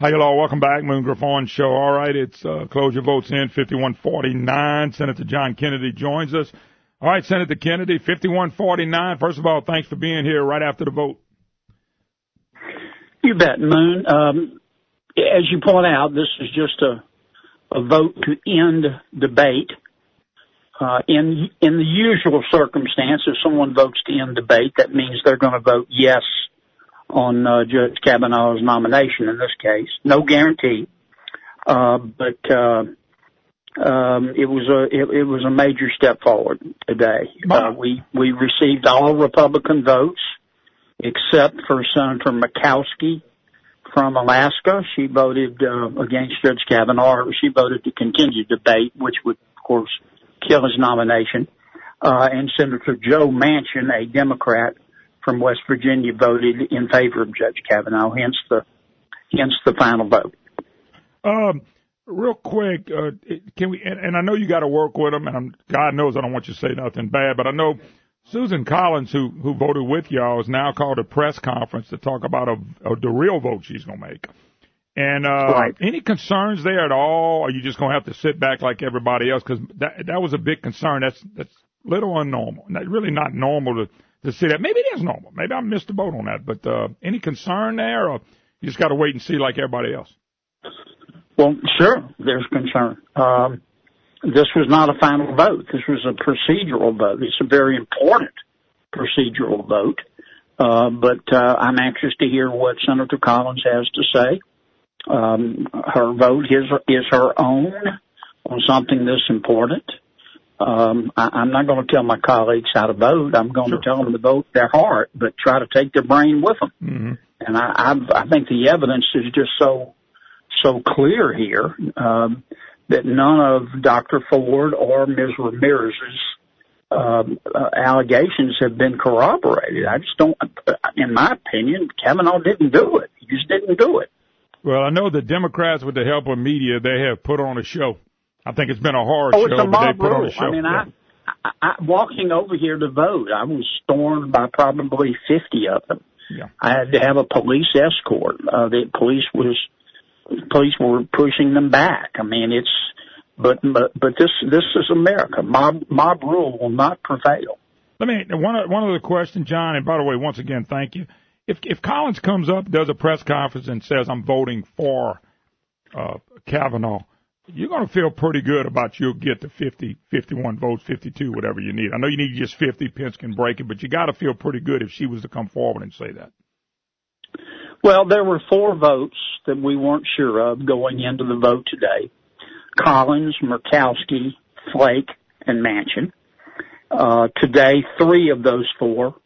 Hi, hello. Welcome back. Moon Griffon Show. All right, it's close your votes in, 51-49. Senator John Kennedy joins us. All right, Senator Kennedy, 51-49. First of all, thanks for being here right after the vote. You bet, Moon. As you point out, this is just a vote to end debate. In the usual circumstance, if someone votes to end debate, that means they're going to vote yes on Judge Kavanaugh's nomination in this case. No guarantee, but it was a major step forward today. We received all Republican votes except for Senator Murkowski from Alaska. She voted against Judge Kavanaugh. She voted to continue debate, which would, of course, kill his nomination. And Senator Joe Manchin, a Democrat from West Virginia, voted in favor of Judge Kavanaugh, hence the final vote. Real quick, can we? And I know you got to work with them, and God knows I don't want you to say nothing bad, but I know Susan Collins, who voted with y'all, has now called a press conference to talk about the real vote she's going to make. And right. Any concerns there at all? Or are you just going to have to sit back like everybody else? Because that was a big concern. That's little unnormal. Really not normal to see that. Maybe it is normal. Maybe I missed the boat on that. But any concern there, or you just got to wait and see like everybody else? Well, sure, there's concern. This was not a final vote. This was a procedural vote. It's a very important procedural vote. But I'm anxious to hear what Senator Collins has to say. Her vote is her own on something this important. I'm not going to tell my colleagues how to vote. I'm going to tell them to vote their heart, but try to take their brain with them. Mm-hmm. And I think the evidence is just so clear here that none of Dr. Ford or Ms. Ramirez's allegations have been corroborated. I just don't, in my opinion, Kavanaugh didn't do it. He just didn't do it. Well, I know the Democrats, with the help of media, they have put on a show. I think it's been a horror show, it's a but mob they put rule. on a show. I mean, I walking over here to vote, I was stormed by probably 50 of them. Yeah. I had to have a police escort. The police were pushing them back. I mean, but this is America. Mob rule will not prevail. One other question, John, and by the way, once again, thank you. If Collins comes up, does a press conference and says, I'm voting for Kavanaugh, you're going to feel pretty good about you'll get to 50, 51 votes, 52, whatever you need. I know you need just 50. Pence can break it, but you got to feel pretty good if she was to come forward and say that. Well, there were 4 votes that we weren't sure of going into the vote today. Collins, Murkowski, Flake, and Manchin. Today, 3 of those 4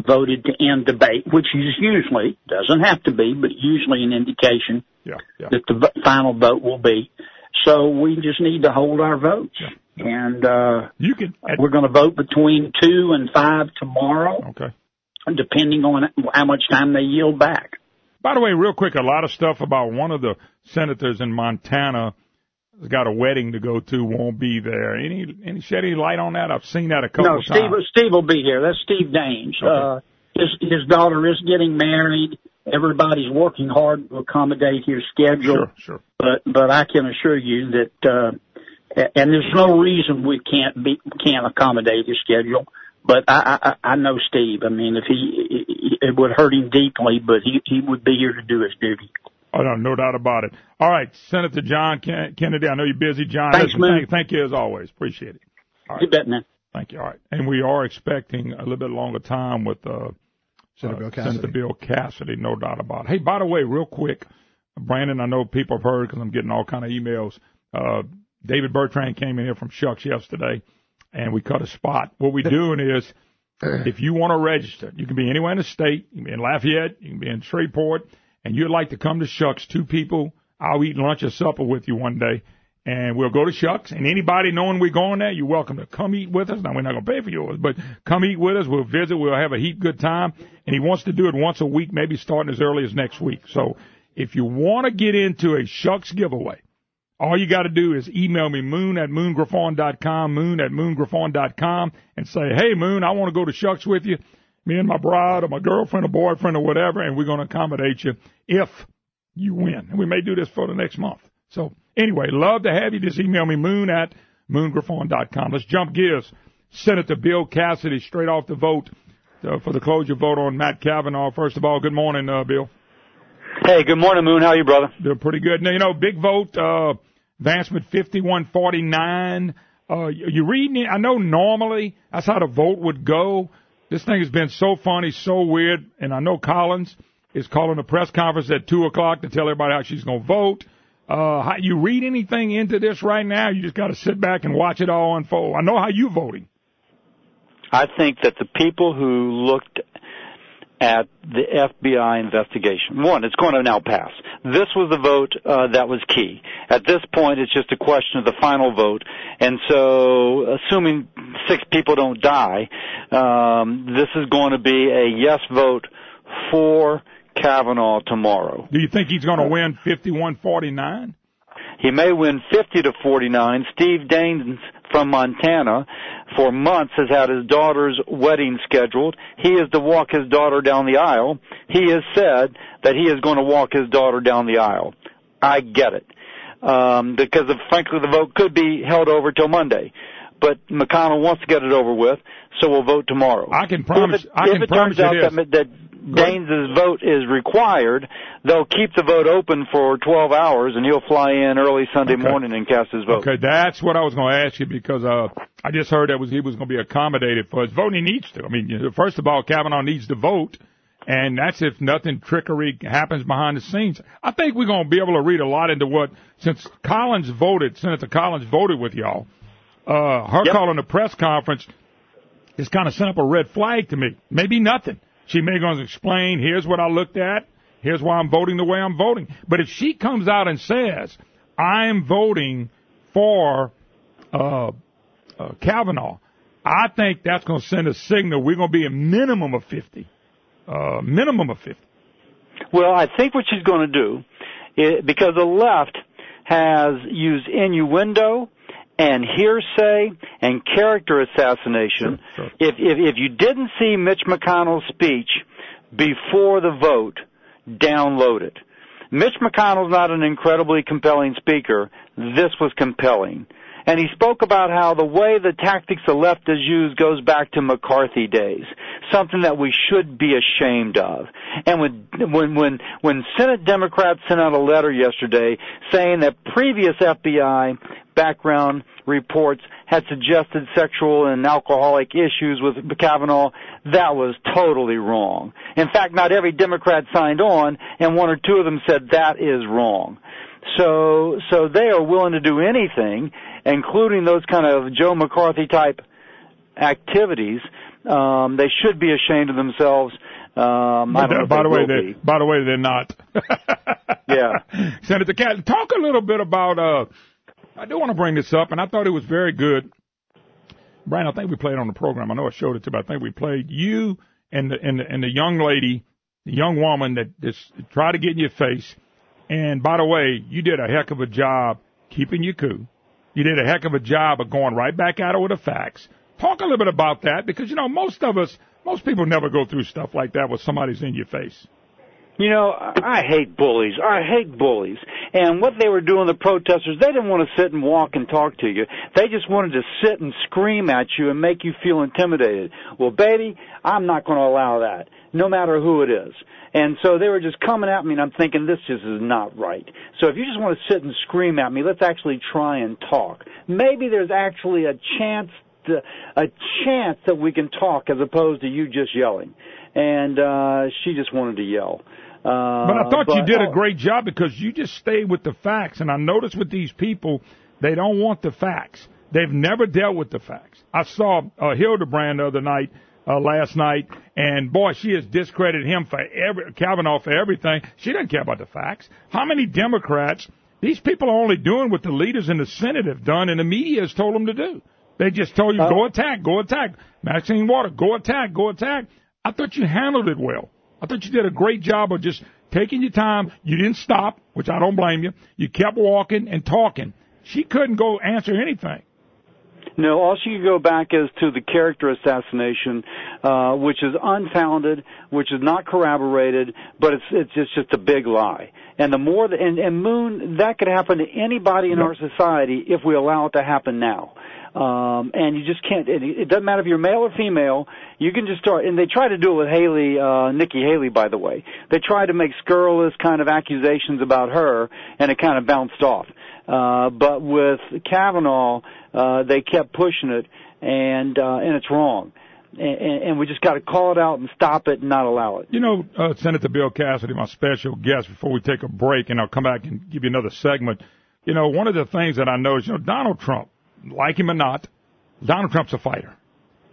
voted to end debate, which is usually, doesn't have to be, but usually an indication that the final vote will be. So we just need to hold our votes. Yeah. And we're going to vote between 2 and 5 tomorrow. Okay. Depending on how much time they yield back. By the way, real quick, a lot of stuff about one of the senators in Montana has got a wedding to go to, won't be there. Any shed any light on that? I've seen that a couple of times. No, Steve will be here. That's Steve Daines. Okay. His daughter is getting married. Everybody's working hard to accommodate his schedule. Sure. But I can assure you that, and there's no reason we can't accommodate his schedule. But I know Steve. I mean, it would hurt him deeply, but he would be here to do his duty. Oh, no doubt about it. All right, Senator John Kennedy, I know you're busy. John, thanks, man. Thank you as always. Appreciate it. All right. You bet, man. Thank you. All right. And we are expecting a little bit longer time with Senator Bill Cassidy, no doubt about it. Hey, by the way, real quick, Brandon, I know people have heard because I'm getting all kind of emails. David Bertrand came in here from Shucks yesterday, and we cut a spot. What we're doing is, if you want to register, you can be anywhere in the state. You can be in Lafayette. You can be in Shreveport. And you'd like to come to Shucks, 2 people, I'll eat lunch or supper with you one day. And we'll go to Shucks. And anybody knowing we're going there, you're welcome to come eat with us. Now, we're not going to pay for yours, but come eat with us. We'll visit. We'll have a heap good time. And he wants to do it once a week, maybe starting as early as next week. So if you want to get into a Shucks giveaway, all you got to do is email me, moon@moongriffon.com, moon@moongriffon.com, and say, hey, Moon, I want to go to Shucks with you. Me and my bride or my girlfriend or boyfriend or whatever, and we're going to accommodate you if you win. And we may do this for the next month. So anyway, love to have you. Just email me, moon@moongriffon.com. Let's jump gears. Senator Bill Cassidy, straight off the vote for the closure vote on Matt Kavanaugh. First of all, good morning, Bill. Hey, good morning, Moon. How are you, brother? Doing pretty good. Now, big vote, advancement 51-49. You reading it? I know normally that's how the vote would go. This thing has been so funny, so weird, and I know Collins is calling a press conference at 2 o'clock to tell everybody how she's going to vote. How, you read anything into this right now? You just got to sit back and watch it all unfold. I know how you're voting. I think that the people who looked at the FBI investigation, one, it's going to now pass. This was the vote that was key. At this point, it's just a question of the final vote. And so, assuming 6 people don't die, this is going to be a yes vote for Kavanaugh tomorrow. Do you think he's going to win 51-49? He may win 50-49. Steve Daines from Montana for months has had his daughter's wedding scheduled. He is to walk his daughter down the aisle. He has said that he is going to walk his daughter down the aisle. I get it. Because frankly, the vote could be held over till Monday. But McConnell wants to get it over with, so we'll vote tomorrow. I can promise. If it turns out that Daines' vote is required, they'll keep the vote open for 12 hours, and he'll fly in early Sunday morning and cast his vote. Okay, that's what I was going to ask you, because I just heard that he was going to be accommodated for his vote. He needs to. I mean, first of all, Kavanaugh needs to vote, and that's if nothing trickery happens behind the scenes. I think we're going to be able to read a lot into what, since Senator Collins voted with y'all, her calling a press conference has kind of sent up a red flag to me. Maybe nothing. She may go and explain, here's what I looked at, here's why I'm voting the way I'm voting. But if she comes out and says, I'm voting for Kavanaugh, I think that's going to send a signal we're going to be a minimum of 50. Minimum of 50. Well, I think what she's going to do, because the left has used innuendo and hearsay and character assassination. Sure. If you didn't see Mitch McConnell's speech before the vote, download it. Mitch McConnell's not an incredibly compelling speaker. This was compelling. And he spoke about how the way the tactics the left has used goes back to McCarthy days, something that we should be ashamed of. And when Senate Democrats sent out a letter yesterday saying that previous FBI background reports had suggested sexual and alcoholic issues with Kavanaugh, that was totally wrong. In fact, not every Democrat signed on, and 1 or 2 of them said that is wrong. So they are willing to do anything, including those kind of Joe McCarthy type activities. They should be ashamed of themselves. By the way, they're not. Yeah. Senator Cassidy, talk a little bit about. I do want to bring this up, and I thought it was very good. Brian, I think we played on the program. I know I showed it to you, but I think we played you and the young lady, the young woman that just tried to get in your face. And by the way, you did a heck of a job keeping your cool. You did a heck of a job of going right back at her with the facts. Talk a little bit about that, because, most people never go through stuff like that when somebody's in your face. I hate bullies. I hate bullies. And what they were doing, the protesters, they didn't want to sit and walk and talk to you. They just wanted to sit and scream at you and make you feel intimidated. Well, baby, I'm not going to allow that, no matter who it is. And so they were just coming at me, and I'm thinking, this just is not right. So if you just want to sit and scream at me, let's actually try and talk. Maybe there's actually a chance that we can talk as opposed to you just yelling. And she just wanted to yell. But I thought you did a great job, because you just stayed with the facts. And I noticed with these people, they don't want the facts. They've never dealt with the facts. I saw Hildebrand the other night, last night, and boy, she has discredited him Kavanaugh for everything. She doesn't care about the facts. How many Democrats? These people are only doing what the leaders in the Senate have done, and the media has told them to do. They just told you, go attack, go attack. Maxine Waters, go attack, go attack. I thought you handled it well. I thought you did a great job of just taking your time. You didn't stop, which I don't blame you. You kept walking and talking. She couldn't go answer anything. No, all she could go back is to the character assassination, which is unfounded, which is not corroborated, but it's just a big lie. And the more and Moon, that could happen to anybody in our society if we allow it to happen now. And you just can't. It doesn't matter if you're male or female. You can just start. And they try to do it with Nikki Haley, by the way. They tried to make scurrilous kind of accusations about her, and it kind of bounced off. But with Kavanaugh, they kept pushing it, and it's wrong. And we just got to call it out and stop it and not allow it. You know, Senator Bill Cassidy, my special guest, before we take a break, and I'll come back and give you another segment. You know, one of the things that I know is, Donald Trump, like him or not, Donald Trump's a fighter.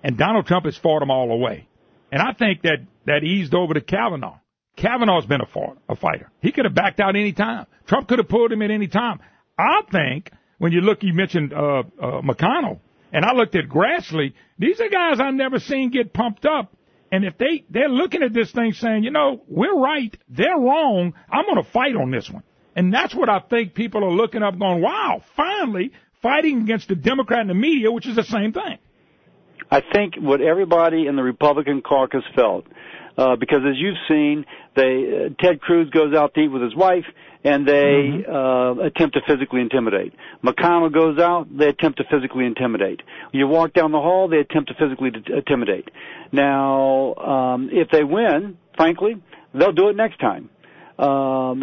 And Donald Trump has fought them all away. And I think that eased over to Kavanaugh. Kavanaugh's been a fighter. He could have backed out any time. Trump could have pulled him at any time. I think when you mentioned McConnell, and I looked at Grassley, these are guys I've never seen get pumped up. And if they're looking at this thing saying, we're right, they're wrong, I'm going to fight on this one. And that's what I think people are looking up going, wow, finally fighting against the Democrat and the media, which is the same thing. I think what everybody in the Republican caucus felt, because as you've seen, Ted Cruz goes out to eat with his wife, and they attempt to physically intimidate. McConnell goes out, they attempt to physically intimidate. You walk down the hall, they attempt to physically intimidate. Now, if they win, frankly, they'll do it next time. And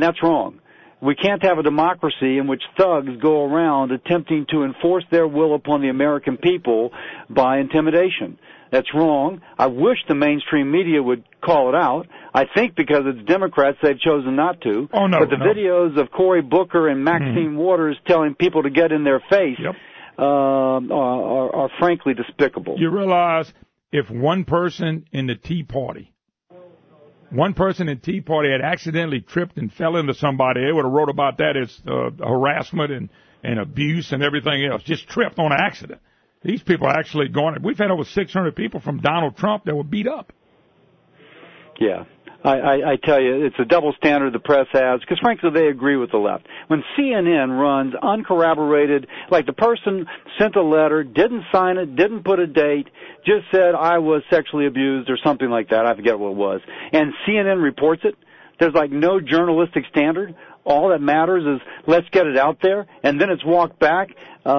that's wrong. We can't have a democracy in which thugs go around attempting to enforce their will upon the American people by intimidation. That's wrong. I wish the mainstream media would call it out. I think because it's Democrats, they've chosen not to. Oh, no. But the videos of Cory Booker and Maxine Waters telling people to get in their face are frankly despicable. You realize if one person in the Tea Party had accidentally tripped and fell into somebody, they would have wrote about that as harassment and abuse and everything else. Just tripped on accident. These people are actually going. We've had over 600 people from Donald Trump that were beat up. Yeah. I tell you, it's a double standard the press has, because frankly they agree with the left. When CNN runs uncorroborated, like the person sent a letter, didn't sign it, didn't put a date, just said I was sexually abused or something like that, I forget what it was, and CNN reports it, there's like no journalistic standard. All that matters is let's get it out there, and then it's walked back. They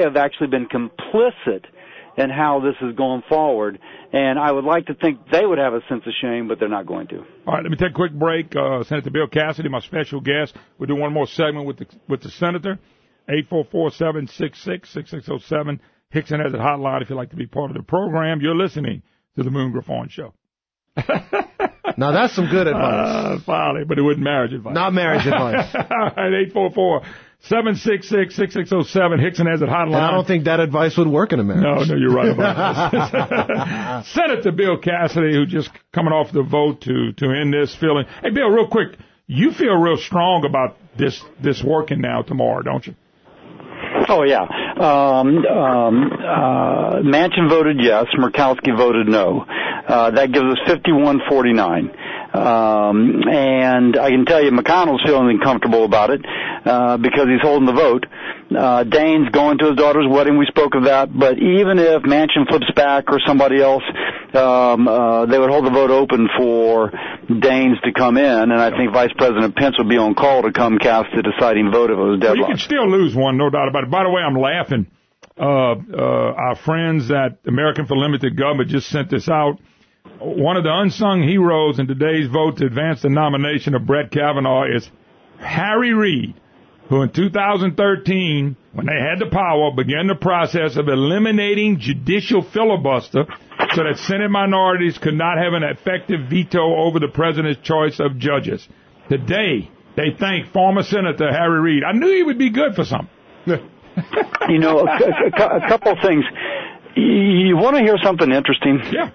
have actually been complicit in how this is going forward, and I would like to think they would have a sense of shame, but they're not going to. All right, let me take a quick break. Senator Bill Cassidy, my special guest. We'll do one more segment with the senator. 844-766-6607. Hickson has a hotline if you'd like to be part of the program. You're listening to the Moon Griffon Show. Now, that's some good advice. Finally, but it wasn't marriage advice. Not marriage advice. All right, 844-766-6607. Hickson has a hotline. And I don't think that advice would work in a marriage. No, you're right about this. Senator Bill Cassidy, who just coming off the vote to end this feeling. Hey, Bill, real quick, you feel real strong about this working now tomorrow, don't you? Oh, yeah. Manchin voted yes. Murkowski voted no. That gives us 51-49. And I can tell you McConnell's feeling uncomfortable about it because he's holding the vote. Daines going to his daughter's wedding, we spoke of that. But even if Manchin flips back or somebody else, they would hold the vote open for Daines to come in, and I think Vice President Pence would be on call to come cast the deciding vote if it was deadlocked. Well, you could still lose one, no doubt about it. By the way, I'm laughing. Our friends at American for Limited Government just sent this out. One of the unsung heroes in today's vote to advance the nomination of Brett Kavanaugh is Harry Reid, who in 2013, when they had the power, began the process of eliminating judicial filibuster so that Senate minorities could not have an effective veto over the president's choice of judges. Today, they thank former Senator Harry Reid. I knew he would be good for something. You know, a couple of things. You want to hear something interesting? Yeah.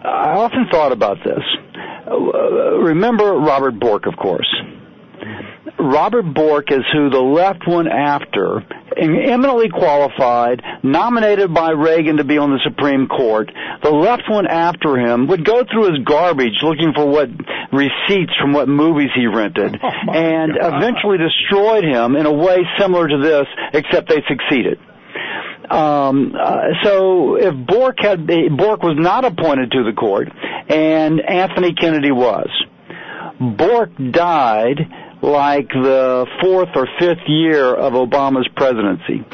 I often thought about this. Remember Robert Bork, of course. Robert Bork is who the left went after eminently qualified, nominated by Reagan to be on the Supreme Court. The left went after him, would go through his garbage looking for what receipts from what movies he rented, and eventually destroyed him in a way similar to this, except they succeeded. So if Bork was not appointed to the court, and Anthony Kennedy was, Bork died like the 4th or 5th year of Obama's presidency.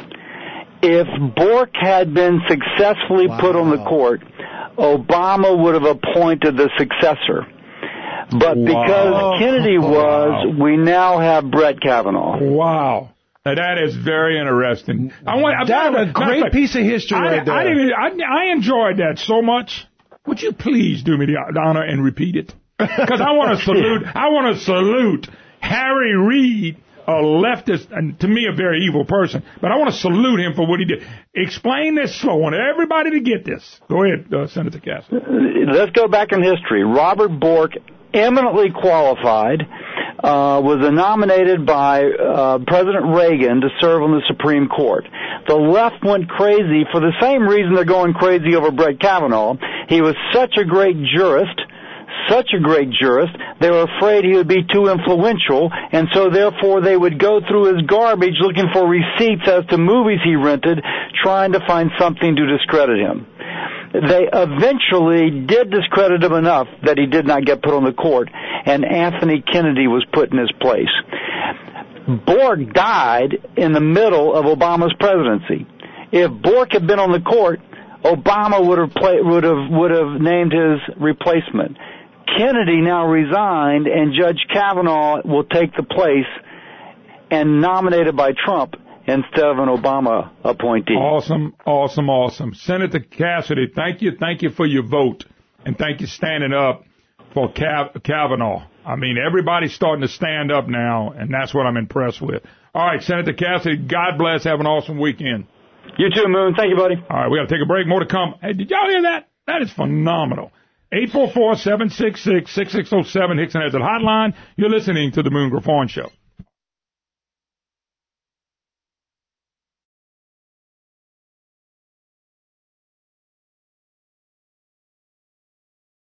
If Bork had been successfully put on the court, Obama would have appointed the successor. But because Kennedy was, we now have Brett Kavanaugh. Wow. Now, that is very interesting. That's a great piece of history right there. I enjoyed that so much. Would you please do me the honor and repeat it? Because I want to salute Harry Reid, a leftist, and to me a very evil person, but I want to salute him for what he did. Explain this slow. I want everybody to get this. Go ahead, Senator Cassidy. Let's go back in history. Robert Bork, eminently qualified, was nominated by President Reagan to serve on the Supreme Court. The left went crazy for the same reason they're going crazy over Brett Kavanaugh. He was such a great jurist, they were afraid he would be too influential, and so therefore they would go through his garbage looking for receipts as to movies he rented, trying to find something to discredit him. They eventually did discredit him enough that he did not get put on the court, and Anthony Kennedy was put in his place. Bork died in the middle of Obama's presidency. If Bork had been on the court, Obama would have named his replacement. Kennedy now resigned, and Judge Kavanaugh will take the place and nominated by Trump instead of an Obama appointee. Awesome. Senator Cassidy, thank you for your vote, and thank you standing up for Kavanaugh. I mean, everybody's starting to stand up now, and that's what I'm impressed with. All right, Senator Cassidy, God bless. Have an awesome weekend. You too, Moon. Thank you, buddy. All right, we got to take a break. More to come. Hey, did y'all hear that? That is phenomenal. 844-766-6607, Hickson has a hotline. You're listening to the Moon Griffon Show.